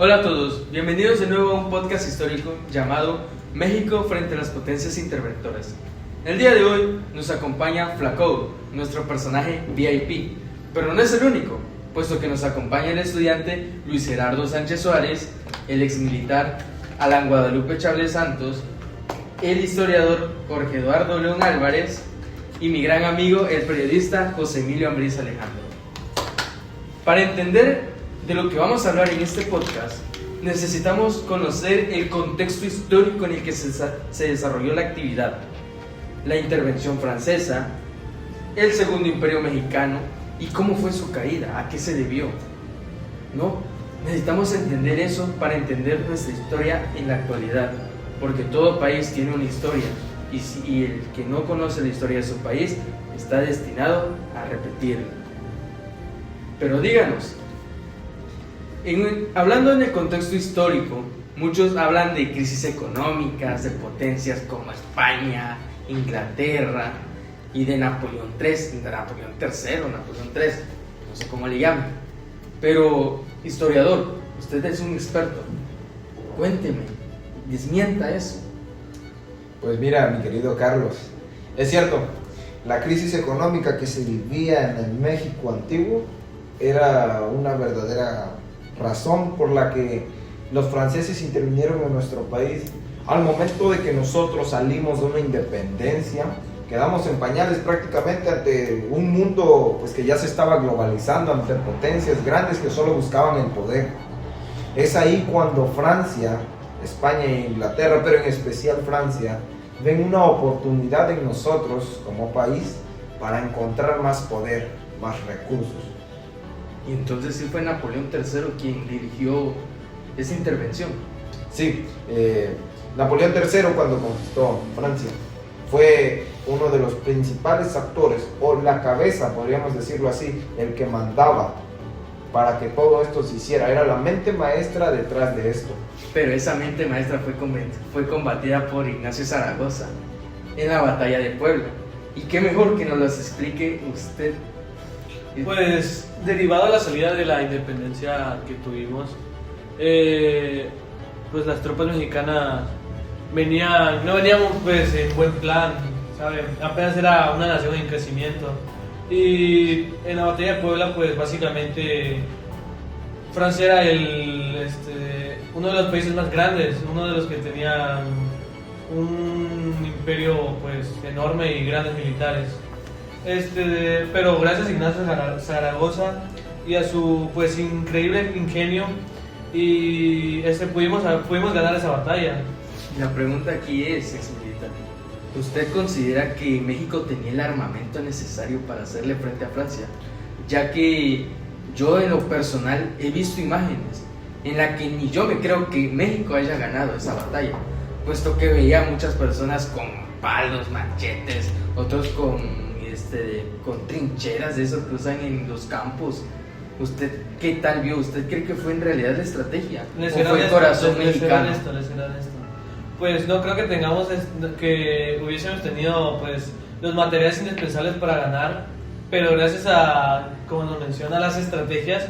Hola a todos, bienvenidos de nuevo a un podcast histórico llamado México frente a las potencias interventoras. El día de hoy nos acompaña Flaco, nuestro personaje VIP, pero no es el único, puesto que nos acompaña el estudiante Luis Gerardo Sánchez Suárez, el exmilitar Alan Guadalupe Chávez Santos, el historiador Jorge Eduardo León Álvarez y mi gran amigo el periodista José Emilio Ambriz Alejandro. Para entender de lo que vamos a hablar en este podcast, necesitamos conocer el contexto histórico en el que se desarrolló la actividad, la intervención francesa, el Segundo Imperio Mexicano y cómo fue su caída, a qué se debió. ¿No? Necesitamos entender eso para entender nuestra historia en la actualidad, porque todo país tiene una historia y el que no conoce la historia de su país está destinado a repetirla. Pero díganos, hablando en el contexto histórico, muchos hablan de crisis económicas, de potencias como España, Inglaterra y de Napoleón III, Napoleón III, no sé cómo le llaman. Pero, historiador, usted es un experto, cuénteme, desmienta eso. Pues mira, mi querido Carlos, es cierto, la crisis económica que se vivía en el México antiguo era una verdadera razón por la que los franceses intervinieron en nuestro país. Al momento de que nosotros salimos de una independencia, quedamos en pañales prácticamente ante un mundo pues, que ya se estaba globalizando, ante potencias grandes que solo buscaban el poder. Es ahí cuando Francia, España e Inglaterra, pero en especial Francia, ven una oportunidad en nosotros como país para encontrar más poder, más recursos. Y entonces sí fue Napoleón III quien dirigió esa intervención. Sí, Napoleón III cuando conquistó Francia fue uno de los principales actores, o la cabeza, podríamos decirlo así, el que mandaba para que todo esto se hiciera, era la mente maestra detrás de esto. Pero esa mente maestra fue combatida por Ignacio Zaragoza en la batalla de Puebla. Y qué mejor que nos las explique usted. Pues derivado de la salida de la independencia que tuvimos, pues las tropas mexicanas no veníamos pues en buen plan, ¿saben? Apenas era una nación en crecimiento. Y en la batalla de Puebla pues básicamente Francia era uno de los países más grandes, uno de los que tenían un imperio pues enorme y grandes militares. Pero gracias a Ignacio Zaragoza y a su pues increíble ingenio y pudimos ganar esa batalla. La pregunta aquí es, exmilitar, ¿usted considera que México tenía el armamento necesario para hacerle frente a Francia? Ya que yo en lo personal he visto imágenes en las que ni yo me creo que México haya ganado esa batalla, puesto que veía muchas personas con palos, machetes, otros con trincheras de esos que usan en los campos. ¿Usted qué tal vio? ¿Usted cree que fue en realidad la estrategia? ¿O fue el corazón mexicano? Pues no creo que hubiésemos tenido pues los materiales indispensables para ganar, pero gracias a, como nos menciona, las estrategias,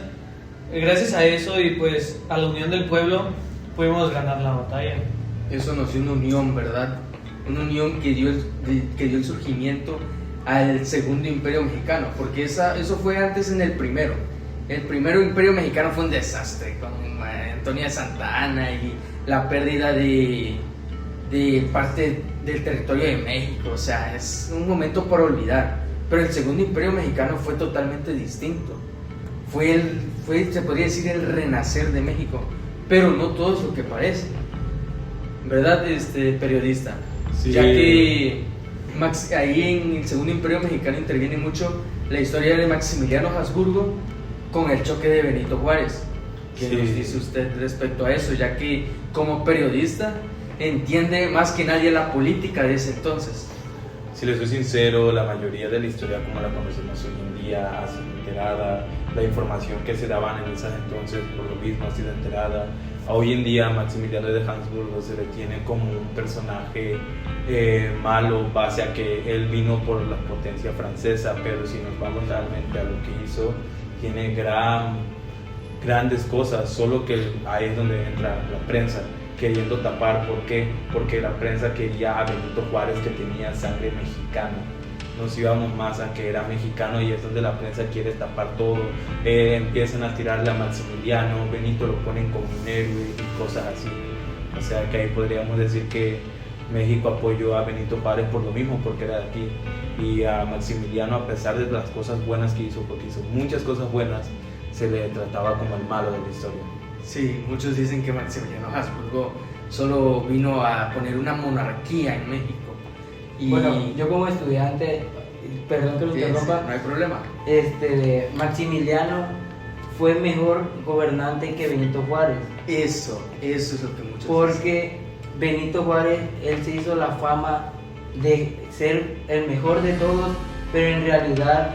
gracias a eso y pues a la unión del pueblo pudimos ganar la batalla. Eso nos dio una unión, ¿verdad? Una unión que dio el surgimiento al Segundo Imperio Mexicano, porque eso fue antes en el primero. El primero Imperio Mexicano fue un desastre con Antonio de Santa Anna y la pérdida de parte del territorio de México. O sea, es un momento por olvidar. Pero el Segundo Imperio Mexicano fue totalmente distinto. Fue se podría decir, el renacer de México, pero no todo es lo que parece, ¿verdad, periodista? Sí. Ya que ahí en el Segundo Imperio Mexicano interviene mucho la historia de Maximiliano Habsburgo con el choque de Benito Juárez. ¿Qué nos dice usted respecto a eso? Ya que como periodista entiende más que nadie la política de ese entonces. Si les soy sincero, la mayoría de la historia como la conocemos hoy en día ha sido enterada, la información que se daban en esas entonces por lo mismo ha sido enterada. Hoy en día Maximiliano de Habsburgo se le tiene como un personaje malo, base a que él vino por la potencia francesa, pero si nos vamos realmente a lo que hizo, tiene gran grandes cosas, solo que ahí es donde entra la prensa queriendo tapar. ¿Por qué? Porque la prensa quería a Benito Juárez, que tenía sangre mexicana. Nos íbamos más a que era mexicano, y es donde la prensa quiere tapar todo. Empiezan a tirarle a Maximiliano, Benito lo ponen como un héroe y cosas así. O sea que ahí podríamos decir que México apoyó a Benito Juárez por lo mismo, porque era de aquí, y a Maximiliano, a pesar de las cosas buenas que hizo, porque hizo muchas cosas buenas, se le trataba como el malo de la historia. Sí, muchos dicen que Maximiliano Habsburgo solo vino a poner una monarquía en México. Y Bueno, yo como estudiante, perdón que lo sí, interrumpa, no hay problema. Maximiliano fue mejor gobernante que Benito Juárez, Eso es lo que muchos dicen. porque Benito Juárez, él se hizo la fama de ser el mejor de todos, pero en realidad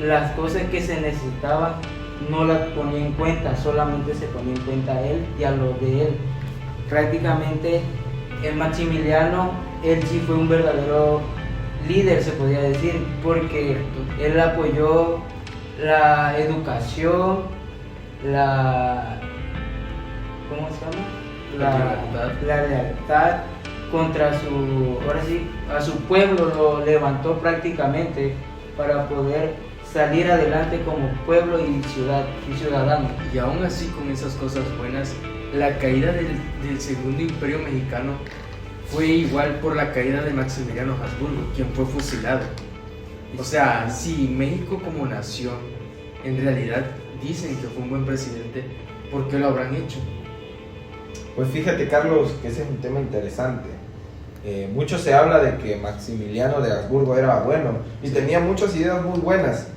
las cosas que se necesitaban no las ponía en cuenta, solamente se ponía en cuenta a él y a los de él. Prácticamente Maximiliano, él sí fue un verdadero líder, se podría decir, porque él apoyó la educación, ¿cómo se llama? La lealtad contra ahora sí, a su pueblo, lo levantó prácticamente para poder salir adelante como pueblo y ciudadano. Y aún así, con esas cosas buenas, la caída del Segundo Imperio Mexicano fue igual por la caída de Maximiliano Habsburgo, quien fue fusilado. O sea, si México como nación en realidad dicen que fue un buen presidente, ¿por qué lo habrán hecho? Pues fíjate, Carlos, que ese es un tema interesante. Mucho se habla de que Maximiliano de Habsburgo era bueno y tenía muchas ideas muy buenas,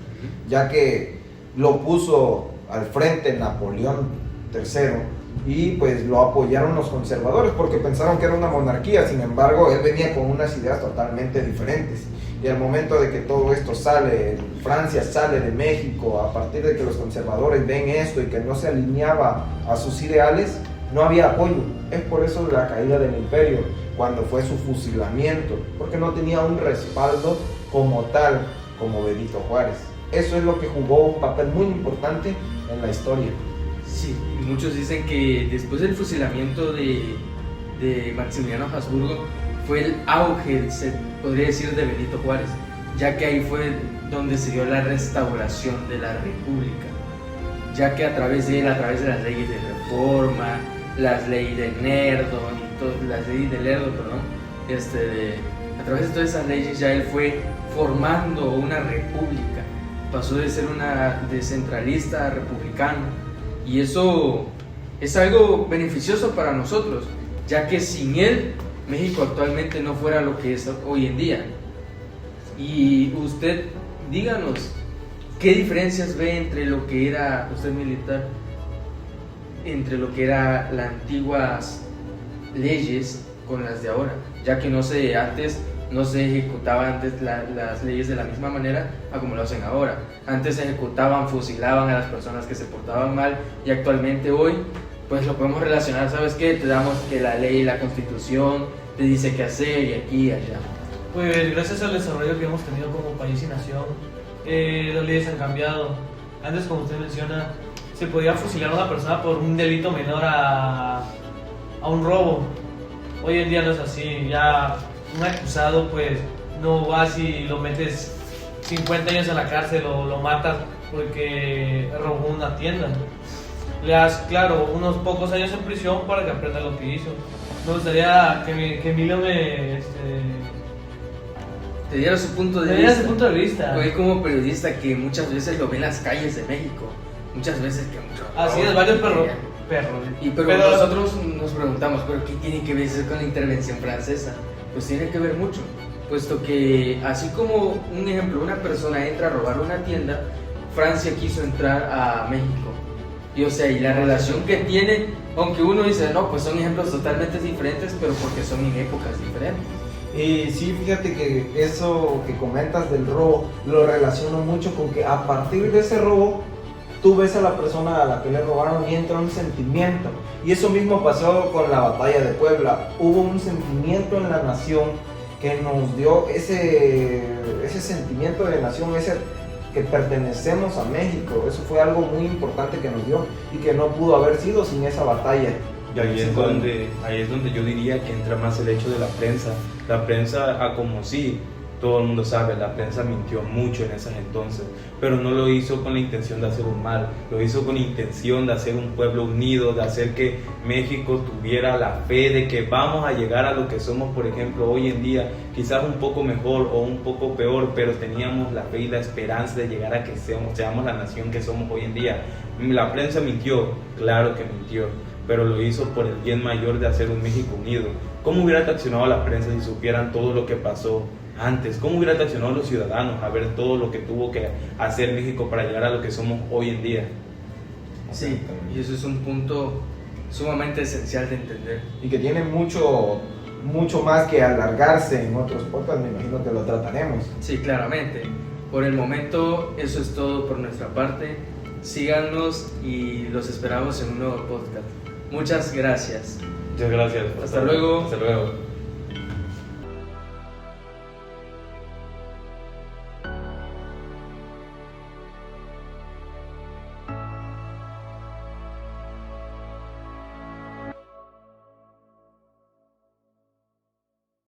ya que lo puso al frente Napoleón III y pues lo apoyaron los conservadores porque pensaron que era una monarquía. Sin embargo, él venía con unas ideas totalmente diferentes, y al momento de que todo esto sale, Francia sale de México, a partir de que los conservadores ven esto y que no se alineaba a sus ideales, no había apoyo. Es por eso la caída del imperio, cuando fue su fusilamiento, porque no tenía un respaldo como tal, como Benito Juárez. Eso es lo que jugó un papel muy importante en la historia. Sí, y muchos dicen que después del fusilamiento de Maximiliano Habsburgo fue el auge, se podría decir, de Benito Juárez, ya que ahí fue donde se dio la restauración de la República, ya que a través de él, a través de las leyes de reforma, las leyes de Lerdo, a través de todas esas leyes ya él fue formando una república, pasó de ser una descentralista a republicano, y eso es algo beneficioso para nosotros, ya que sin él México actualmente no fuera lo que es hoy en día. Y usted, díganos, ¿qué diferencias ve entre lo que era, usted militar, entre lo que eran las antiguas leyes con las de ahora? Ya que antes no se ejecutaban las leyes de la misma manera a como lo hacen ahora. Antes se ejecutaban, fusilaban a las personas que se portaban mal, y actualmente hoy pues lo podemos relacionar. ¿Sabes qué? Te damos que la ley, la constitución te dice qué hacer, y aquí y allá. Pues gracias al desarrollo que hemos tenido como país y nación, las leyes han cambiado. Antes, como usted menciona, se podía fusilar a una persona por un delito menor a un robo. Hoy en día no es así. Ya un acusado pues no vas y lo metes 50 años en la cárcel o lo matas porque robó una tienda. Le das, claro, unos pocos años en prisión para que aprenda lo que hizo. Me gustaría que Emilio te diera su punto de te diera vista. su punto de vista. Hoy como periodista, que muchas veces lo ve en las calles de México, muchas veces que mucho. Así es, varios perros. Pero nosotros nos preguntamos, ¿pero qué tiene que ver eso con la intervención francesa? Pues tiene que ver mucho, puesto que así como un ejemplo, una persona entra a robar una tienda, Francia quiso entrar a México. Y o sea, y la relación que tiene, aunque uno dice, no, pues son ejemplos totalmente diferentes, pero porque son en épocas diferentes. Y sí, fíjate que eso que comentas del robo lo relaciono mucho con que a partir de ese robo tú ves a la persona a la que le robaron y entra un sentimiento. Y eso mismo pasó con la batalla de Puebla. Hubo un sentimiento en la nación que nos dio ese sentimiento de nación, que pertenecemos a México. Eso fue algo muy importante que nos dio y que no pudo haber sido sin esa batalla. Y ahí es donde yo diría que entra más el hecho de la prensa. La prensa, como sí, todo el mundo sabe, la prensa mintió mucho en esas entonces, pero no lo hizo con la intención de hacer un mal, lo hizo con la intención de hacer un pueblo unido, de hacer que México tuviera la fe de que vamos a llegar a lo que somos, por ejemplo, hoy en día, quizás un poco mejor o un poco peor, pero teníamos la fe y la esperanza de llegar a que seamos la nación que somos hoy en día. La prensa mintió, claro que mintió, pero lo hizo por el bien mayor de hacer un México unido. ¿Cómo hubiera reaccionado la prensa si supieran todo lo que pasó antes? ¿Cómo hubiera reaccionado los ciudadanos a ver todo lo que tuvo que hacer México para llegar a lo que somos hoy en día? Sí, y eso es un punto sumamente esencial de entender. Y que tiene mucho más que alargarse en otros podcasts, me imagino que lo trataremos. Sí, claramente. Por el momento, eso es todo por nuestra parte. Síganos y los esperamos en un nuevo podcast. Muchas gracias. Muchas gracias. Hasta luego. Hasta luego.